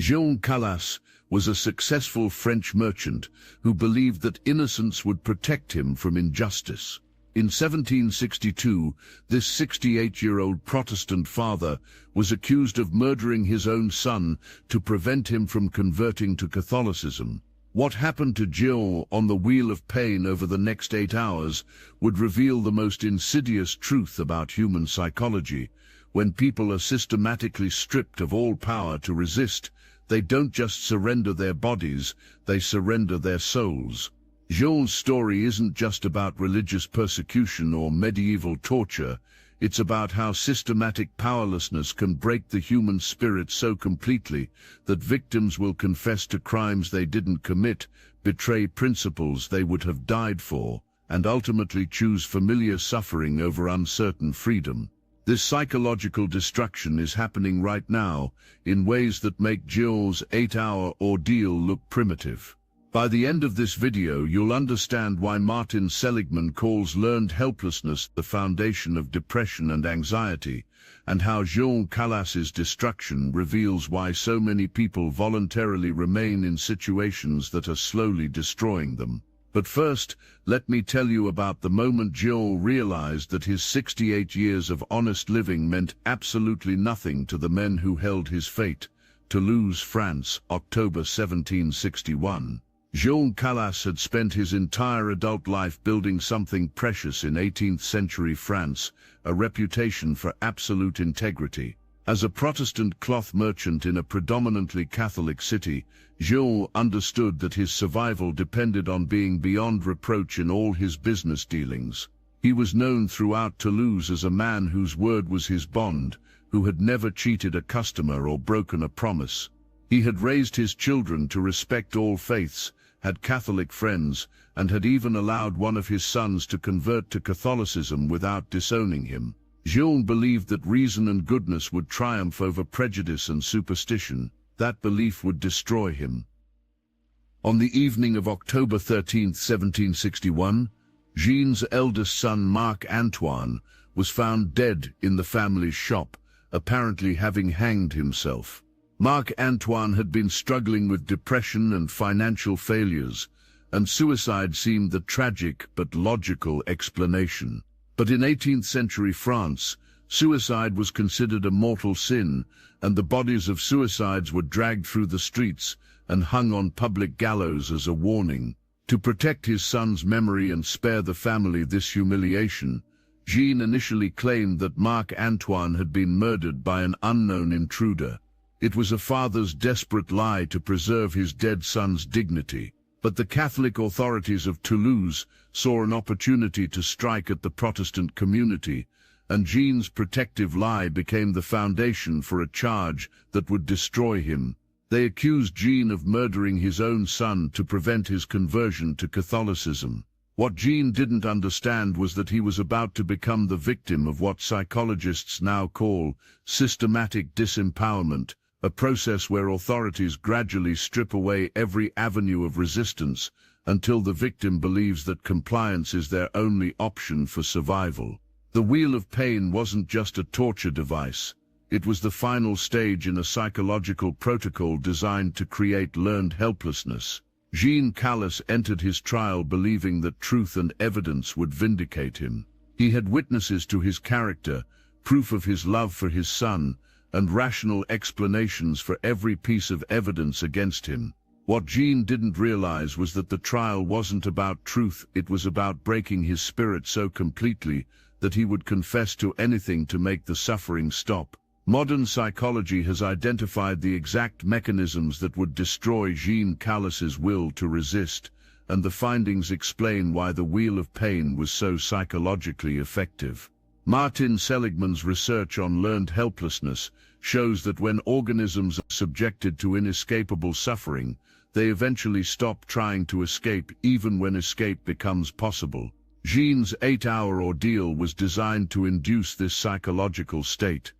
Jean Calas was a successful French merchant who believed that innocence would protect him from injustice. In 1762, this 68-year-old Protestant father was accused of murdering his own son to prevent him from converting to Catholicism. What happened to Jean on the wheel of pain over the next 8 hours would reveal the most insidious truth about human psychology. When people are systematically stripped of all power to resist, they don't just surrender their bodies, they surrender their souls. Jean's story isn't just about religious persecution or medieval torture. It's about how systematic powerlessness can break the human spirit so completely that victims will confess to crimes they didn't commit, betray principles they would have died for, and ultimately choose familiar suffering over uncertain freedom. This psychological destruction is happening right now in ways that make Jean's 8-hour ordeal look primitive. By the end of this video, you'll understand why Martin Seligman calls learned helplessness the foundation of depression and anxiety, and how Jean Calas's destruction reveals why so many people voluntarily remain in situations that are slowly destroying them. But first, let me tell you about the moment Jean realized that his 68 years of honest living meant absolutely nothing to the men who held his fate. Toulouse, France, October 1761. Jean Calas had spent his entire adult life building something precious in 18th-century France, a reputation for absolute integrity. As a Protestant cloth merchant in a predominantly Catholic city, Jean understood that his survival depended on being beyond reproach in all his business dealings. He was known throughout Toulouse as a man whose word was his bond, who had never cheated a customer or broken a promise. He had raised his children to respect all faiths, had Catholic friends, and had even allowed one of his sons to convert to Catholicism without disowning him. Jean believed that reason and goodness would triumph over prejudice and superstition. That belief would destroy him. On the evening of October 13, 1761, Jean's eldest son Marc-Antoine was found dead in the family's shop, apparently having hanged himself. Marc-Antoine had been struggling with depression and financial failures, and suicide seemed the tragic but logical explanation. But in 18th-century France, suicide was considered a mortal sin, and the bodies of suicides were dragged through the streets and hung on public gallows as a warning. To protect his son's memory and spare the family this humiliation, Jean initially claimed that Marc-Antoine had been murdered by an unknown intruder. It was a father's desperate lie to preserve his dead son's dignity. But the Catholic authorities of Toulouse saw an opportunity to strike at the Protestant community, and Jean's protective lie became the foundation for a charge that would destroy him. They accused Jean of murdering his own son to prevent his conversion to Catholicism. What Jean didn't understand was that he was about to become the victim of what psychologists now call systematic disempowerment, a process where authorities gradually strip away every avenue of resistance until the victim believes that compliance is their only option for survival. The wheel of pain wasn't just a torture device. It was the final stage in a psychological protocol designed to create learned helplessness. Jean Calas entered his trial believing that truth and evidence would vindicate him. He had witnesses to his character, proof of his love for his son, and rational explanations for every piece of evidence against him. What Jean didn't realize was that the trial wasn't about truth, it was about breaking his spirit so completely that he would confess to anything to make the suffering stop. Modern psychology has identified the exact mechanisms that would destroy Jean Calas's will to resist, and the findings explain why the wheel of pain was so psychologically effective. Martin Seligman's research on learned helplessness shows that when organisms are subjected to inescapable suffering, they eventually stop trying to escape even when escape becomes possible. Jean's 8-hour ordeal was designed to induce this psychological state.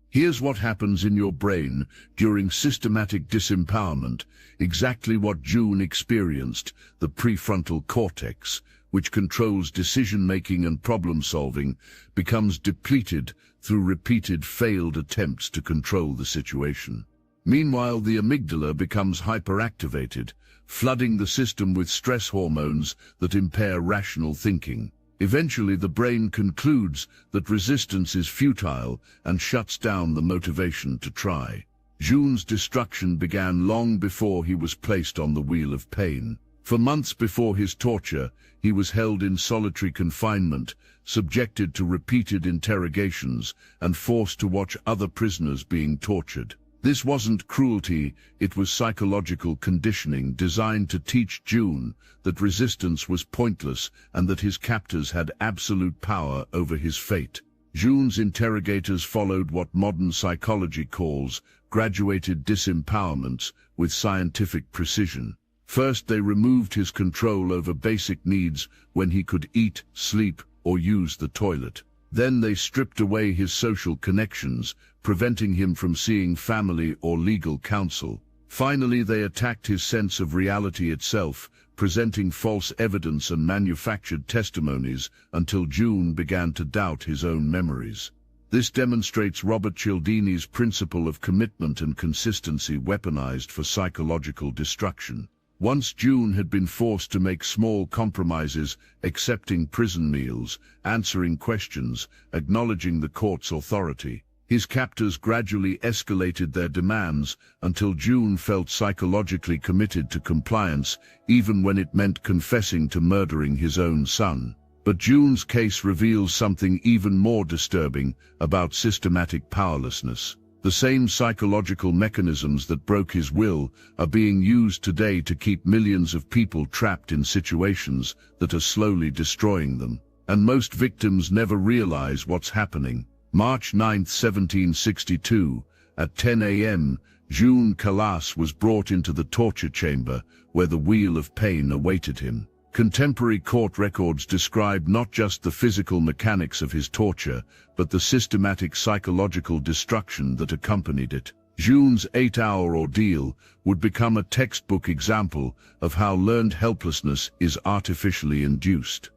Here's what happens in your brain during systematic disempowerment, exactly what Jean experienced. The prefrontal cortex, which controls decision-making and problem-solving, becomes depleted through repeated failed attempts to control the situation. Meanwhile, the amygdala becomes hyperactivated, flooding the system with stress hormones that impair rational thinking. Eventually, the brain concludes that resistance is futile and shuts down the motivation to try. Jean's destruction began long before he was placed on the wheel of pain. For months before his torture, he was held in solitary confinement, subjected to repeated interrogations, and forced to watch other prisoners being tortured. This wasn't cruelty, it was psychological conditioning designed to teach Jean that resistance was pointless and that his captors had absolute power over his fate. Jean's interrogators followed what modern psychology calls graduated disempowerments with scientific precision. First, they removed his control over basic needs when he could eat, sleep, or use the toilet. Then they stripped away his social connections, preventing him from seeing family or legal counsel. Finally, they attacked his sense of reality itself, presenting false evidence and manufactured testimonies until Jean began to doubt his own memories. This demonstrates Robert Cialdini's principle of commitment and consistency weaponized for psychological destruction. Once Jean had been forced to make small compromises, accepting prison meals, answering questions, acknowledging the court's authority. His captors gradually escalated their demands until Jean felt psychologically committed to compliance, even when it meant confessing to murdering his own son. But Jean's case reveals something even more disturbing about systematic powerlessness. The same psychological mechanisms that broke his will are being used today to keep millions of people trapped in situations that are slowly destroying them. And most victims never realize what's happening. March 9, 1762, at 10 a.m., Jean Calas was brought into the torture chamber where the wheel of pain awaited him. Contemporary court records describe not just the physical mechanics of his torture, but the systematic psychological destruction that accompanied it. Jean's 8-hour ordeal would become a textbook example of how learned helplessness is artificially induced.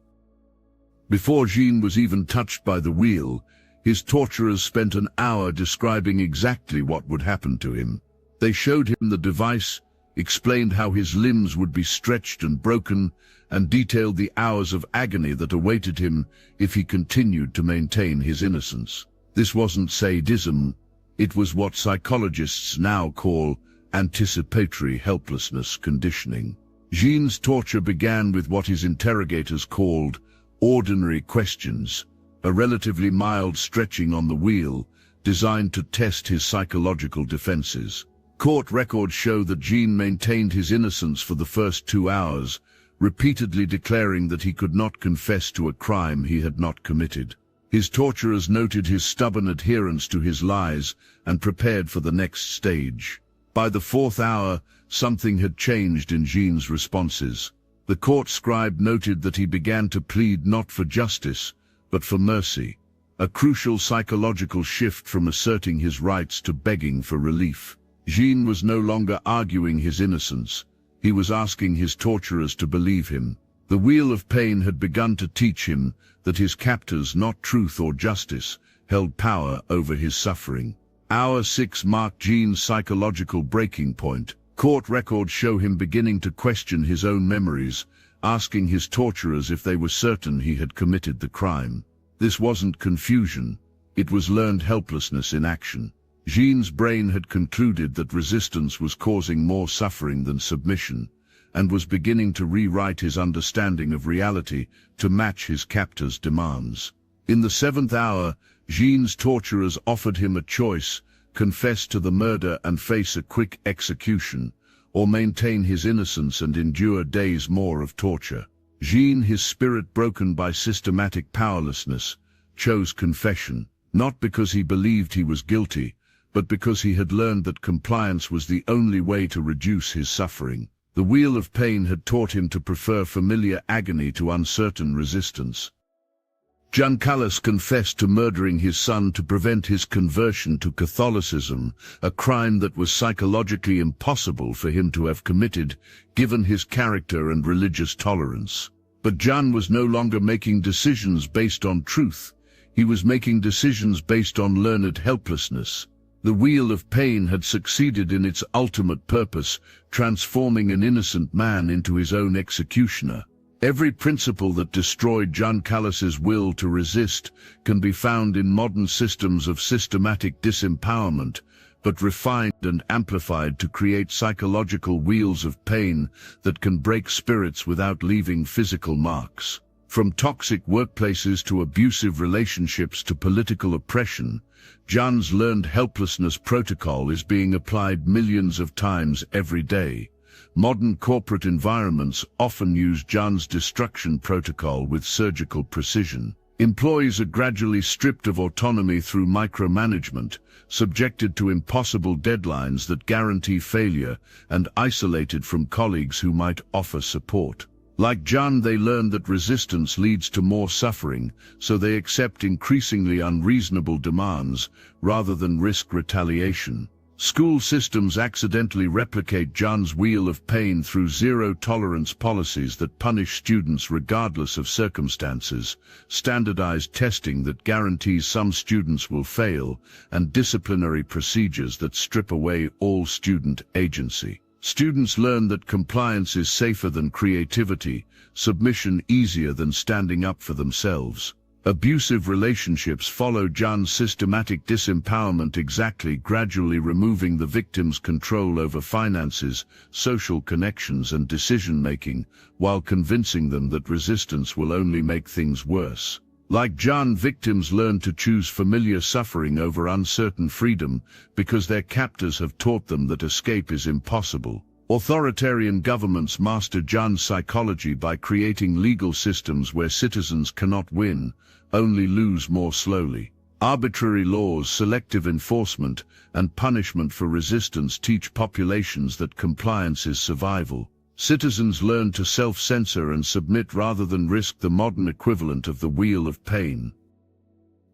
Before Jean was even touched by the wheel, his torturers spent an hour describing exactly what would happen to him. They showed him the device, explained how his limbs would be stretched and broken, and detailed the hours of agony that awaited him if he continued to maintain his innocence. This wasn't sadism, it was what psychologists now call anticipatory helplessness conditioning. Jean's torture began with what his interrogators called ordinary questions, a relatively mild stretching on the wheel designed to test his psychological defenses. Court records show that Jean maintained his innocence for the first 2 hours, repeatedly declaring that he could not confess to a crime he had not committed. His torturers noted his stubborn adherence to his lies and prepared for the next stage. By the 4th hour, something had changed in Jean's responses. The court scribe noted that he began to plead not for justice, but for mercy, a crucial psychological shift from asserting his rights to begging for relief. Jean was no longer arguing his innocence. He was asking his torturers to believe him. The wheel of pain had begun to teach him that his captors, not truth or justice, held power over his suffering. Hour 6 marked Jean's psychological breaking point. Court records show him beginning to question his own memories, asking his torturers if they were certain he had committed the crime. This wasn't confusion, it was learned helplessness in action. Jean's brain had concluded that resistance was causing more suffering than submission, and was beginning to rewrite his understanding of reality to match his captors' demands. In the 7th hour, Jean's torturers offered him a choice: confess to the murder and face a quick execution, or maintain his innocence and endure days more of torture. Jean, his spirit broken by systematic powerlessness, chose confession, not because he believed he was guilty, but because he had learned that compliance was the only way to reduce his suffering. The wheel of pain had taught him to prefer familiar agony to uncertain resistance. Jean Calas confessed to murdering his son to prevent his conversion to Catholicism, a crime that was psychologically impossible for him to have committed, given his character and religious tolerance. But Jean was no longer making decisions based on truth. He was making decisions based on learned helplessness. The wheel of pain had succeeded in its ultimate purpose, transforming an innocent man into his own executioner. Every principle that destroyed Jean Calas's will to resist can be found in modern systems of systematic disempowerment, but refined and amplified to create psychological wheels of pain that can break spirits without leaving physical marks. From toxic workplaces to abusive relationships to political oppression, Jean's learned helplessness protocol is being applied millions of times every day. Modern corporate environments often use Jean's destruction protocol with surgical precision. Employees are gradually stripped of autonomy through micromanagement, subjected to impossible deadlines that guarantee failure, and isolated from colleagues who might offer support. Like Jean, they learn that resistance leads to more suffering, so they accept increasingly unreasonable demands rather than risk retaliation. School systems accidentally replicate Jean's wheel of pain through zero-tolerance policies that punish students regardless of circumstances, standardized testing that guarantees some students will fail, and disciplinary procedures that strip away all student agency. Students learn that compliance is safer than creativity, submission easier than standing up for themselves. Abusive relationships follow Jean's systematic disempowerment exactly, gradually removing the victim's control over finances, social connections and decision-making, while convincing them that resistance will only make things worse. Like Jean, victims learn to choose familiar suffering over uncertain freedom because their captors have taught them that escape is impossible. Authoritarian governments master Jean's psychology by creating legal systems where citizens cannot win, only lose more slowly. Arbitrary laws, selective enforcement, and punishment for resistance teach populations that compliance is survival. Citizens learn to self-censor and submit rather than risk the modern equivalent of the wheel of pain.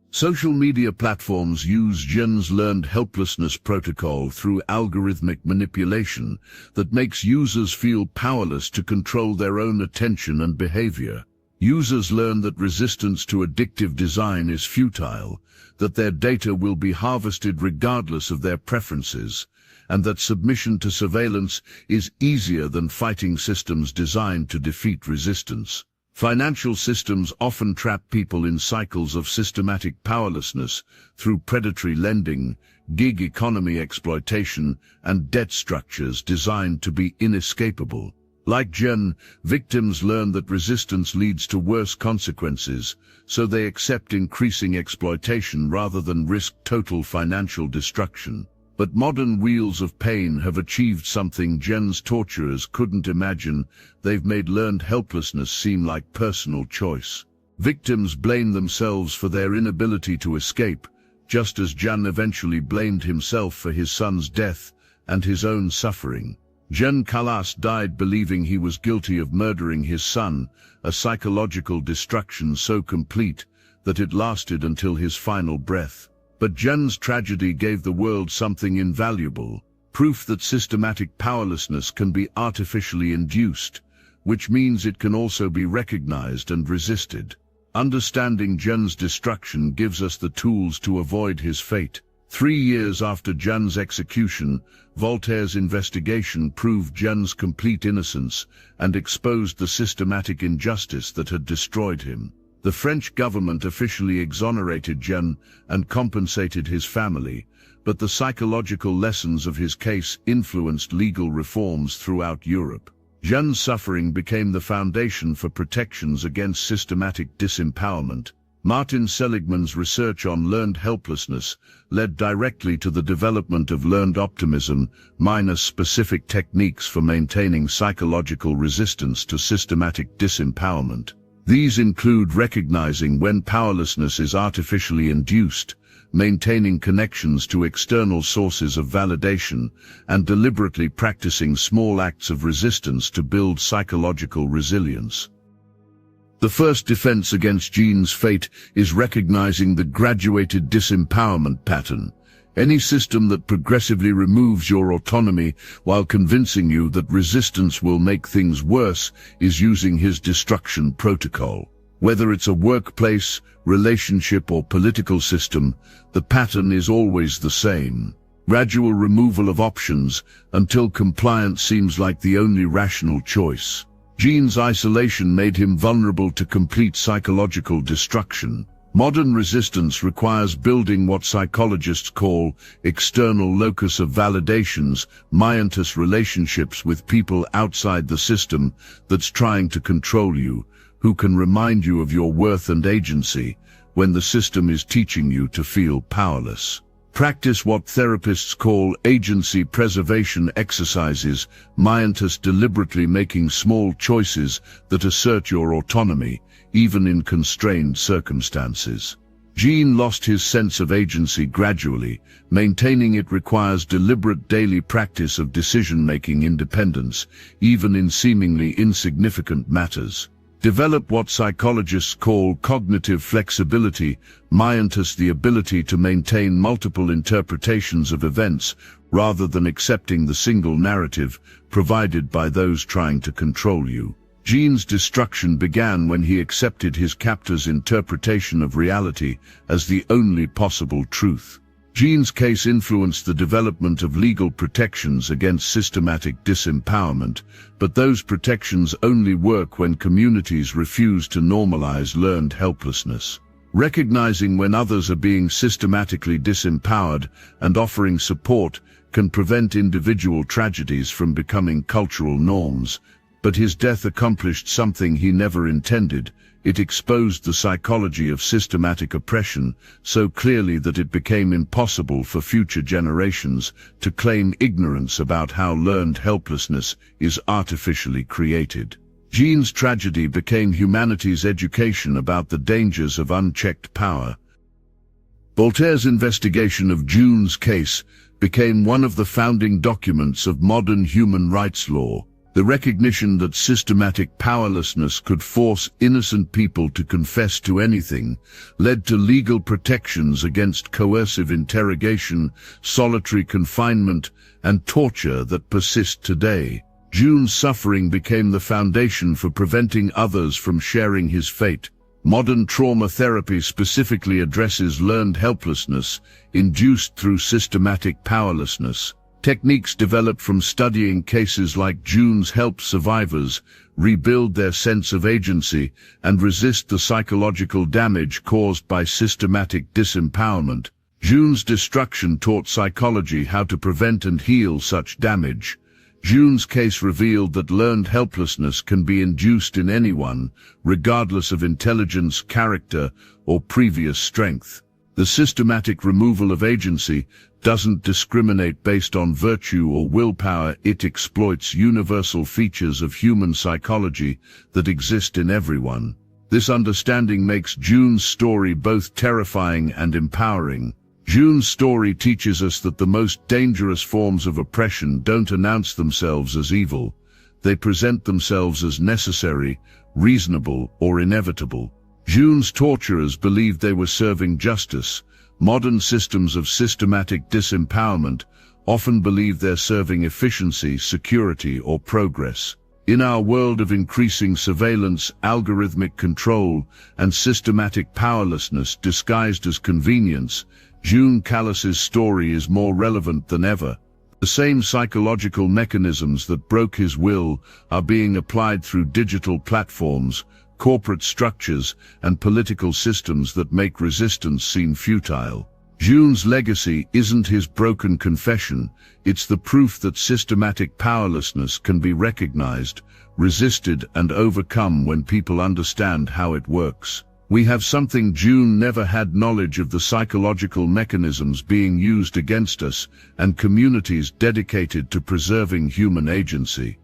Social media platforms use Jean's learned helplessness protocol through algorithmic manipulation that makes users feel powerless to control their own attention and behavior. Users learn that resistance to addictive design is futile, that their data will be harvested regardless of their preferences, and that submission to surveillance is easier than fighting systems designed to defeat resistance. Financial systems often trap people in cycles of systematic powerlessness through predatory lending, gig economy exploitation, and debt structures designed to be inescapable. Like Jean, victims learn that resistance leads to worse consequences, so they accept increasing exploitation rather than risk total financial destruction. But modern wheels of pain have achieved something Jean's torturers couldn't imagine. They've made learned helplessness seem like personal choice. Victims blame themselves for their inability to escape, just as Jean eventually blamed himself for his son's death and his own suffering. Jean Calas died believing he was guilty of murdering his son, a psychological destruction so complete that it lasted until his final breath. But Jean's tragedy gave the world something invaluable, proof that systematic powerlessness can be artificially induced, which means it can also be recognized and resisted. Understanding Jean's destruction gives us the tools to avoid his fate. 3 years after Jean's execution, Voltaire's investigation proved Jean's complete innocence and exposed the systematic injustice that had destroyed him. The French government officially exonerated Jean and compensated his family, but the psychological lessons of his case influenced legal reforms throughout Europe. Jean's suffering became the foundation for protections against systematic disempowerment. Martin Seligman's research on learned helplessness led directly to the development of learned optimism, minus specific techniques for maintaining psychological resistance to systematic disempowerment. These include recognizing when powerlessness is artificially induced, maintaining connections to external sources of validation, and deliberately practicing small acts of resistance to build psychological resilience. The first defense against Jean's fate is recognizing the graduated disempowerment pattern. Any system that progressively removes your autonomy while convincing you that resistance will make things worse is using his destruction protocol. Whether it's a workplace, relationship, or political system, the pattern is always the same. Gradual removal of options until compliance seems like the only rational choice. Jean's isolation made him vulnerable to complete psychological destruction. Modern resistance requires building what psychologists call external locus of validations, momentous relationships with people outside the system that's trying to control you, who can remind you of your worth and agency when the system is teaching you to feel powerless. Practice what therapists call agency preservation exercises, momentous deliberately making small choices that assert your autonomy, even in constrained circumstances. Jean lost his sense of agency gradually. Maintaining it requires deliberate daily practice of decision-making independence, even in seemingly insignificant matters. Develop what psychologists call cognitive flexibility, momentous the ability to maintain multiple interpretations of events rather than accepting the single narrative provided by those trying to control you. Jean's destruction began when he accepted his captor's interpretation of reality as the only possible truth. Jean's case influenced the development of legal protections against systematic disempowerment, but those protections only work when communities refuse to normalize learned helplessness. Recognizing when others are being systematically disempowered and offering support can prevent individual tragedies from becoming cultural norms. But his death accomplished something he never intended. It exposed the psychology of systematic oppression so clearly that it became impossible for future generations to claim ignorance about how learned helplessness is artificially created. Jean's tragedy became humanity's education about the dangers of unchecked power. Voltaire's investigation of Jean's case became one of the founding documents of modern human rights law. The recognition that systematic powerlessness could force innocent people to confess to anything led to legal protections against coercive interrogation, solitary confinement, and torture that persist today. Jean's suffering became the foundation for preventing others from sharing his fate. Modern trauma therapy specifically addresses learned helplessness induced through systematic powerlessness. Techniques developed from studying cases like Jean's help survivors rebuild their sense of agency and resist the psychological damage caused by systematic disempowerment. Jean's destruction taught psychology how to prevent and heal such damage. Jean's case revealed that learned helplessness can be induced in anyone, regardless of intelligence, character, or previous strength. The systematic removal of agency doesn't discriminate based on virtue or willpower. It exploits universal features of human psychology that exist in everyone. This understanding makes Jean's story both terrifying and empowering. Jean's story teaches us that the most dangerous forms of oppression don't announce themselves as evil. They present themselves as necessary, reasonable, or inevitable. Jean's torturers believed they were serving justice. Modern systems of systematic disempowerment often believe they're serving efficiency, security, or progress. In our world of increasing surveillance, algorithmic control, and systematic powerlessness disguised as convenience, Jean Calas's story is more relevant than ever. The same psychological mechanisms that broke his will are being applied through digital platforms, corporate structures, and political systems that make resistance seem futile. Jean's legacy isn't his broken confession, it's the proof that systematic powerlessness can be recognized, resisted, and overcome when people understand how it works. We have something Jean never had: knowledge of the psychological mechanisms being used against us, and communities dedicated to preserving human agency.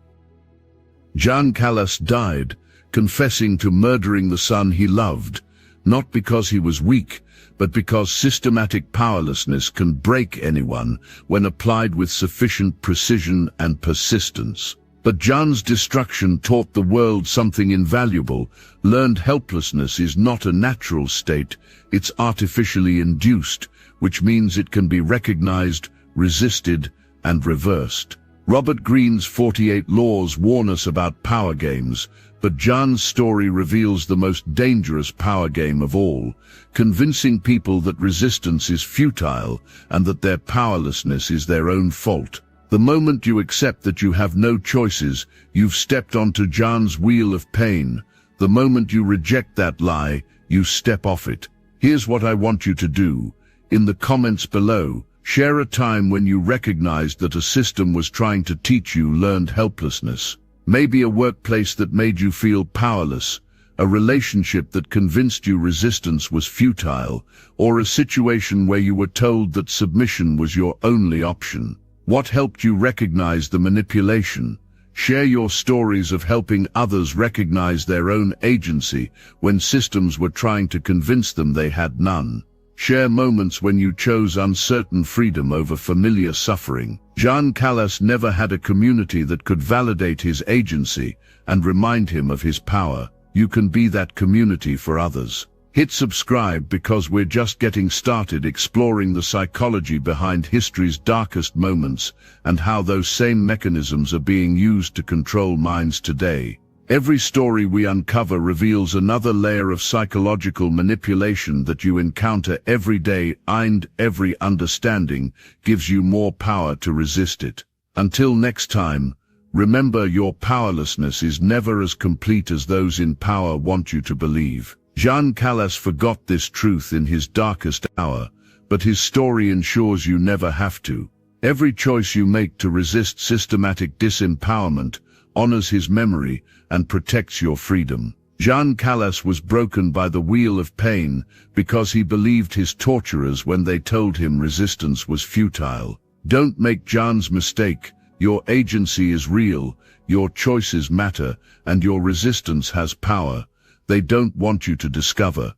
Jean Calas died, confessing to murdering the son he loved, not because he was weak, but because systematic powerlessness can break anyone when applied with sufficient precision and persistence. But Jean's destruction taught the world something invaluable. Learned helplessness is not a natural state, it's artificially induced, which means it can be recognized, resisted, and reversed. Robert Greene's 48 Laws warn us about power games, but Jean's story reveals the most dangerous power game of all, convincing people that resistance is futile and that their powerlessness is their own fault. The moment you accept that you have no choices, you've stepped onto Jean's wheel of pain. The moment you reject that lie, you step off it. Here's what I want you to do. In the comments below, share a time when you recognized that a system was trying to teach you learned helplessness. Maybe a workplace that made you feel powerless, a relationship that convinced you resistance was futile, or a situation where you were told that submission was your only option. What helped you recognize the manipulation? Share your stories of helping others recognize their own agency when systems were trying to convince them they had none. Share moments when you chose uncertain freedom over familiar suffering. Jean Calas never had a community that could validate his agency and remind him of his power. You can be that community for others. Hit subscribe because we're just getting started exploring the psychology behind history's darkest moments and how those same mechanisms are being used to control minds today. Every story we uncover reveals another layer of psychological manipulation that you encounter every day, and every understanding gives you more power to resist it. Until next time, remember your powerlessness is never as complete as those in power want you to believe. Jean Calas forgot this truth in his darkest hour, but his story ensures you never have to. Every choice you make to resist systematic disempowerment honors his memory and protects your freedom. Jean Calas was broken by the wheel of pain because he believed his torturers when they told him resistance was futile. Don't make Jean's mistake. Your agency is real, your choices matter, and your resistance has power. They don't want you to discover.